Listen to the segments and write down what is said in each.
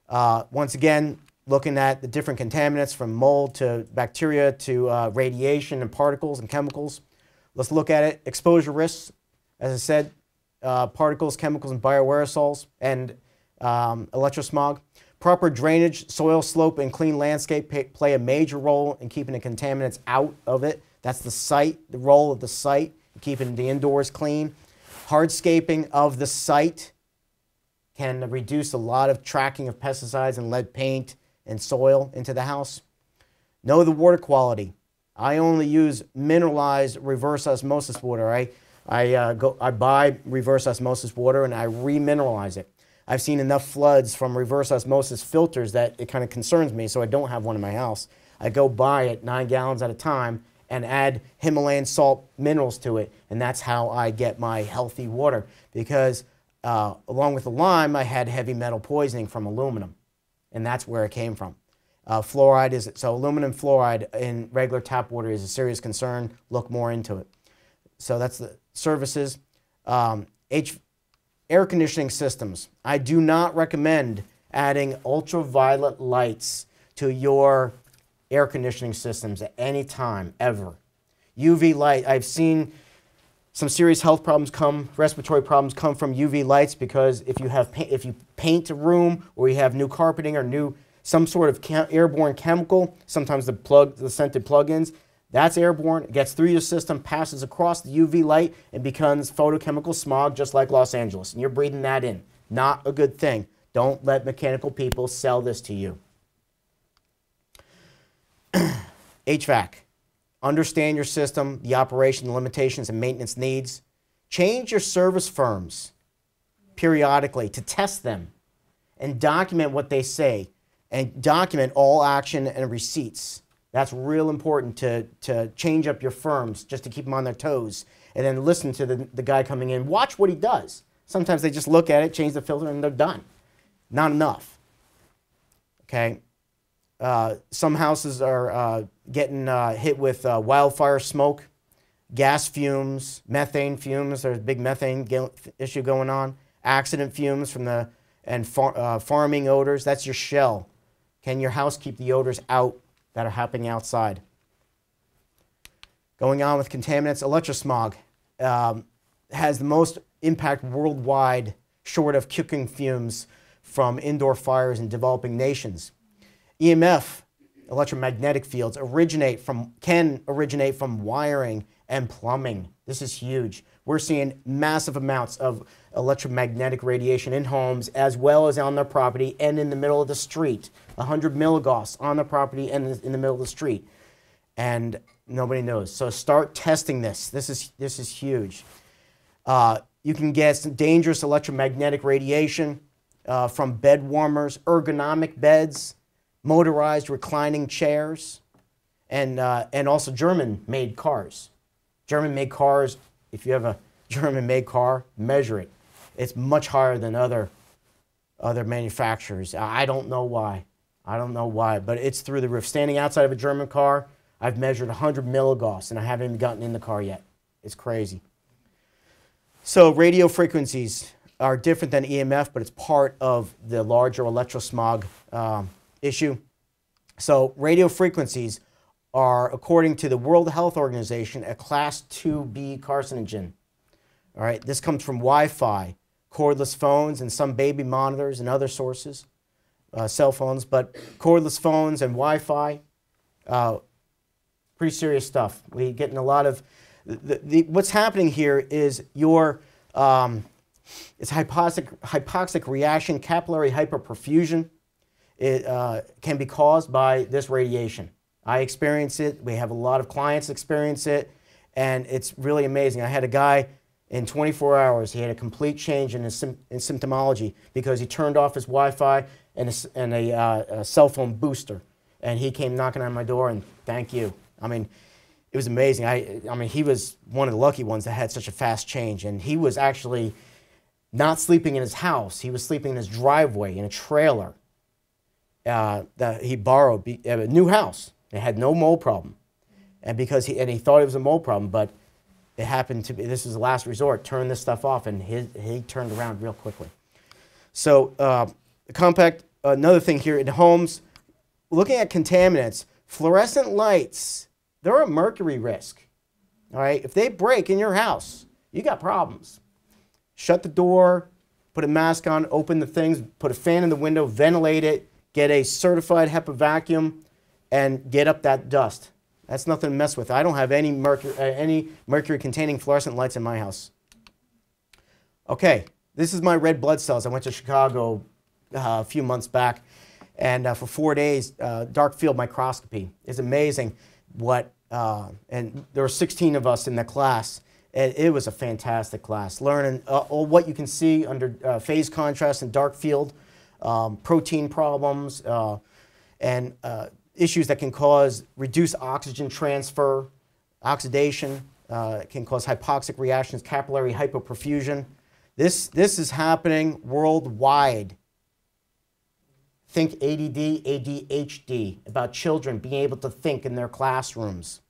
Once again, looking at the different contaminants from mold to bacteria to radiation and particles and chemicals. Let's look at it. Exposure risks, as I said, particles, chemicals, and bioaerosols, and electrosmog. Proper drainage, soil slope, and clean landscape play a major role in keeping the contaminants out of it. That's the site, the role of the site, keeping the indoors clean. Hardscaping of the site can reduce a lot of tracking of pesticides and lead paint and soil into the house. Know the water quality. I only use mineralized reverse osmosis water. I buy reverse osmosis water and I remineralize it. I've seen enough floods from reverse osmosis filters that it kind of concerns me, so I don't have one in my house. I go buy it 9 gallons at a time and add Himalayan salt minerals to it, and that's how I get my healthy water. Because along with the lime, I had heavy metal poisoning from aluminum, and that's where it came from. Fluoride is, so aluminum fluoride in regular tap water is a serious concern. Look more into it. So that's the services. Air conditioning systems. I do not recommend adding ultraviolet lights to your air conditioning systems at any time, ever. UV light, I've seen some serious health problems respiratory problems come from UV lights, because if you paint a room, or you have new carpeting or some sort of airborne chemical, sometimes the scented plug-ins, that's airborne. It gets through your system, passes across the UV light, and becomes photochemical smog, just like Los Angeles. And you're breathing that in. Not a good thing. Don't let mechanical people sell this to you. HVAC. Understand your system, the operation, the limitations, and maintenance needs. Change your service firms periodically to test them, and document what they say, and document all action and receipts. That's real important to change up your firms, just to keep them on their toes, and then listen to the guy coming in. Watch what he does. Sometimes they just look at it, change the filter, and they're done. Not enough. Okay? Some houses are getting hit with wildfire smoke, gas fumes, methane fumes. There's a big methane issue going on. Accident fumes from farming odors. That's your shell. Can your house keep the odors out that are happening outside? Going on with contaminants, electrosmog has the most impact worldwide, short of cooking fumes from indoor fires in developing nations. EMF, electromagnetic fields, can originate from wiring and plumbing. This is huge. We're seeing massive amounts of electromagnetic radiation in homes, as well as on their property and in the middle of the street. 100 milligauss on the property and in the middle of the street. And nobody knows. So start testing this. This is huge. You can get some dangerous electromagnetic radiation from bed warmers, ergonomic beds, motorized reclining chairs, and also German-made cars. German-made cars, if you have a German-made car, measure it. It's much higher than other manufacturers. I don't know why. I don't know why, but it's through the roof. Standing outside of a German car, I've measured 100 milligauss, and I haven't even gotten in the car yet. It's crazy. So radio frequencies are different than EMF, but it's part of the larger electrosmog issue. So radio frequencies are, according to the World Health Organization, a Class 2B carcinogen. All right, this comes from Wi-Fi, cordless phones, and some baby monitors and other sources, cell phones, but cordless phones and Wi-Fi, pretty serious stuff. We're getting a lot of, what's happening here is it's hypoxic reaction, capillary hyperperfusion. It can be caused by this radiation. I experience it. We have a lot of clients experience it, and it's really amazing. I had a guy in 24 hours. He had a complete change in his symptomology because he turned off his Wi-Fi and a cell phone booster, and he came knocking on my door, and thank you. I mean, it was amazing. I mean, he was one of the lucky ones that had such a fast change, and he was actually not sleeping in his house. He was sleeping in his driveway in a trailer that he borrowed, a new house. It had no mold problem, and he thought it was a mold problem, but it happened to be, this is the last resort, turn this stuff off, and he turned around real quickly. So the compact another thing here in homes, looking at contaminants, fluorescent lights, they're a mercury risk. All right, if they break in your house, you got problems. Shut the door, put a mask on, open the things, put a fan in the window, ventilate it, get a certified HEPA vacuum, and get up that dust. That's nothing to mess with. I don't have any mercury-containing fluorescent lights in my house. Okay, this is my red blood cells. I went to Chicago a few months back, and for 4 days, dark field microscopy. It's amazing what, and there were 16 of us in the class. It was a fantastic class, learning what you can see under phase contrast and dark field, protein problems, and issues that can cause reduced oxygen transfer, oxidation, can cause hypoxic reactions, capillary hypoperfusion. This is happening worldwide. Think ADD, ADHD, about children being able to think in their classrooms.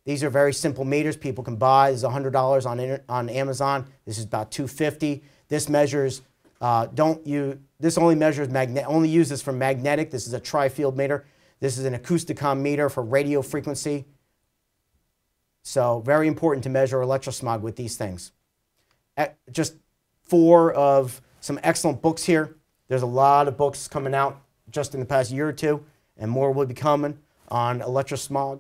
These are very simple meters people can buy. This is $100 on Amazon. This is about $250. This measures, this only measures only uses for magnetic. This is a tri-field meter. This is an acousticom meter for radio frequency. So very important to measure electrosmog with these things. Just 4 of some excellent books here. There's a lot of books coming out just in the past year or two, and more will be coming on electrosmog,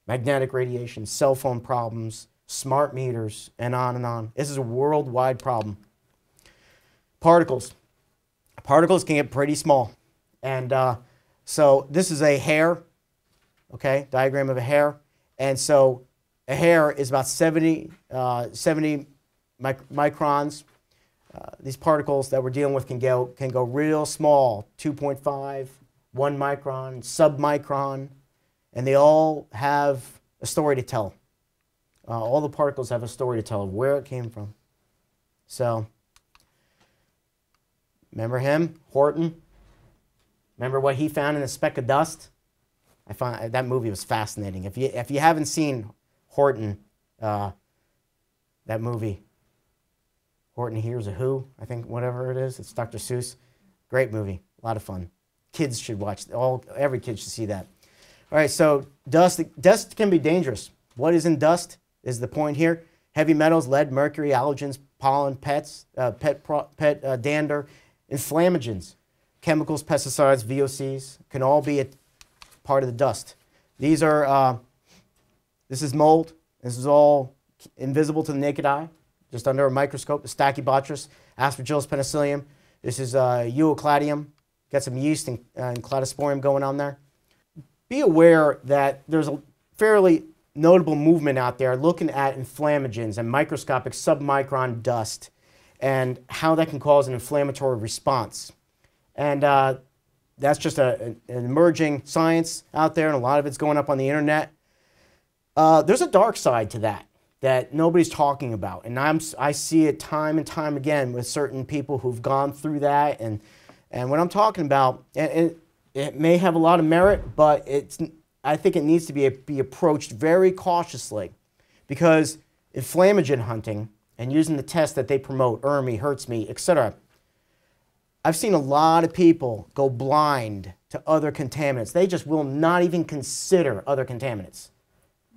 magnetic radiation, cell phone problems, smart meters, and on and on. This is a worldwide problem. Particles. Particles can get pretty small. And so this is a hair, okay, diagram of a hair. And so a hair is about 70 microns. These particles that we're dealing with can go real small, 2.5, 1 micron, submicron, and they all have a story to tell. All the particles have a story to tell of where it came from. So, remember him, Horton? Remember what he found in a speck of dust? I found that movie was fascinating. If you haven't seen Horton, that movie, Horton Hears a Who, I think, whatever it is. It's Dr. Seuss. Great movie. A lot of fun. Kids should watch. Every kid should see that. All right, so dust can be dangerous. What is in dust is the point here. Heavy metals, lead, mercury, allergens, pollen, pet dander, inflammagens, chemicals, pesticides, VOCs, can all be a part of the dust. These are, this is mold. This is all invisible to the naked eye. Just under a microscope, the Stachybotrys, Aspergillus penicillium. This is Euocladium. Got some yeast and cladosporium going on there. Be aware that there's a fairly notable movement out there looking at inflammagens and microscopic submicron dust and how that can cause an inflammatory response. And that's just an emerging science out there, and a lot of it's going up on the internet. There's a dark side to that nobody's talking about. And I see it time and time again with certain people who've gone through that. And what I'm talking about, and it may have a lot of merit, but I think it needs to be approached very cautiously, because inflammagen hunting and using the tests that they promote, ERMI, HERTSMI, etc., I've seen a lot of people go blind to other contaminants. They just will not even consider other contaminants.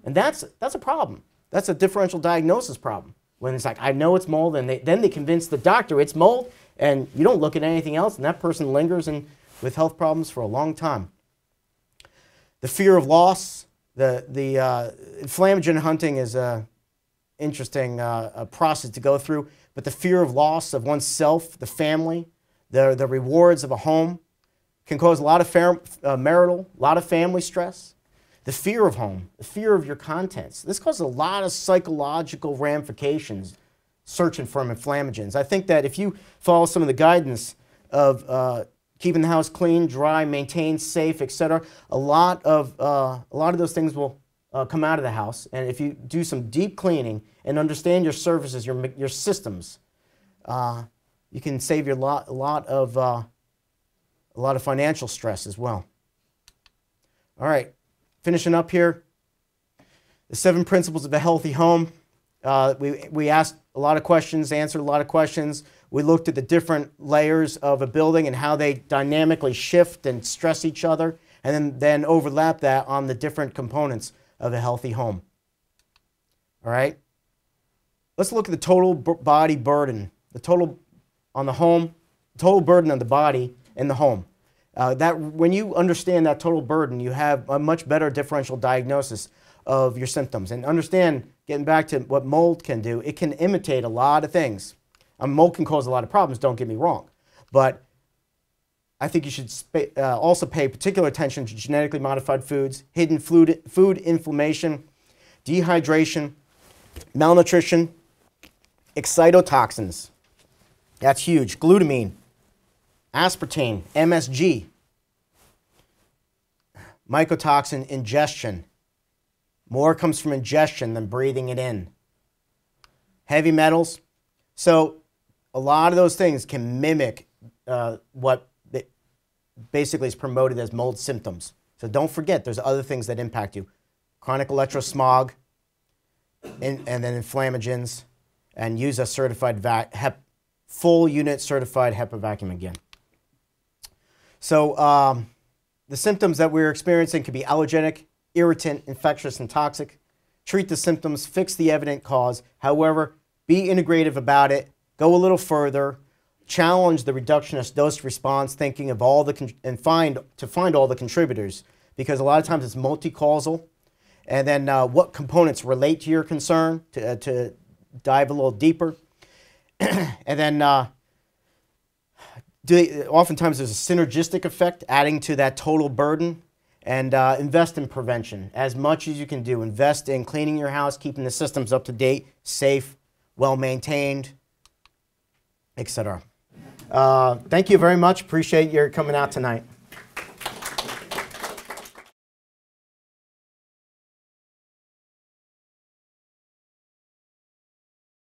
And that's a problem. That's a differential diagnosis problem. When it's like, I know it's mold, and then they convince the doctor it's mold, and you don't look at anything else, and that person lingers with health problems for a long time. The fear of loss, the inflammagen hunting is an interesting process to go through, but the fear of loss of oneself, the family, the rewards of a home can cause a lot of marital, a lot of family stress. The fear of home, the fear of your contents. This causes a lot of psychological ramifications searching for inflammagens. I think that if you follow some of the guidance of keeping the house clean, dry, maintained, safe, etc., a lot of those things will come out of the house. And if you do some deep cleaning and understand your services, your systems, you can save a lot of financial stress as well. All right. Finishing up here, the 7 principles of a healthy home. We asked a lot of questions, answered a lot of questions. We looked at the different layers of a building and how they dynamically shift and stress each other, and then overlap that on the different components of a healthy home. All right? Let's look at the total body burden, the total on the home, total burden on the body in the home. When you understand that total burden, you have a much better differential diagnosis of your symptoms. And understand, getting back to what mold can do, it can imitate a lot of things. Mold can cause a lot of problems, don't get me wrong. But I think you should also pay particular attention to genetically modified foods, hidden food inflammation, dehydration, malnutrition, excitotoxins. That's huge. Glutamine, aspartame, MSG, mycotoxin ingestion. More comes from ingestion than breathing it in. Heavy metals. So a lot of those things can mimic what basically is promoted as mold symptoms. So don't forget, there's other things that impact you. Chronic electrosmog, and then inflammagens, and use a certified full unit certified HEPA vacuum again. So the symptoms that we're experiencing can be allergenic, irritant, infectious, and toxic. Treat the symptoms, fix the evident cause. However, be integrative about it. Go a little further. Challenge the reductionist dose response thinking of all the find all the contributors, because a lot of times it's multi-causal. And then what components relate to your concern to dive a little deeper. And then oftentimes there's a synergistic effect adding to that total burden. And invest in prevention as much as you can do. Invest in cleaning your house, keeping the systems up to date, safe, well-maintained, etc. Thank you very much. Appreciate your coming out tonight.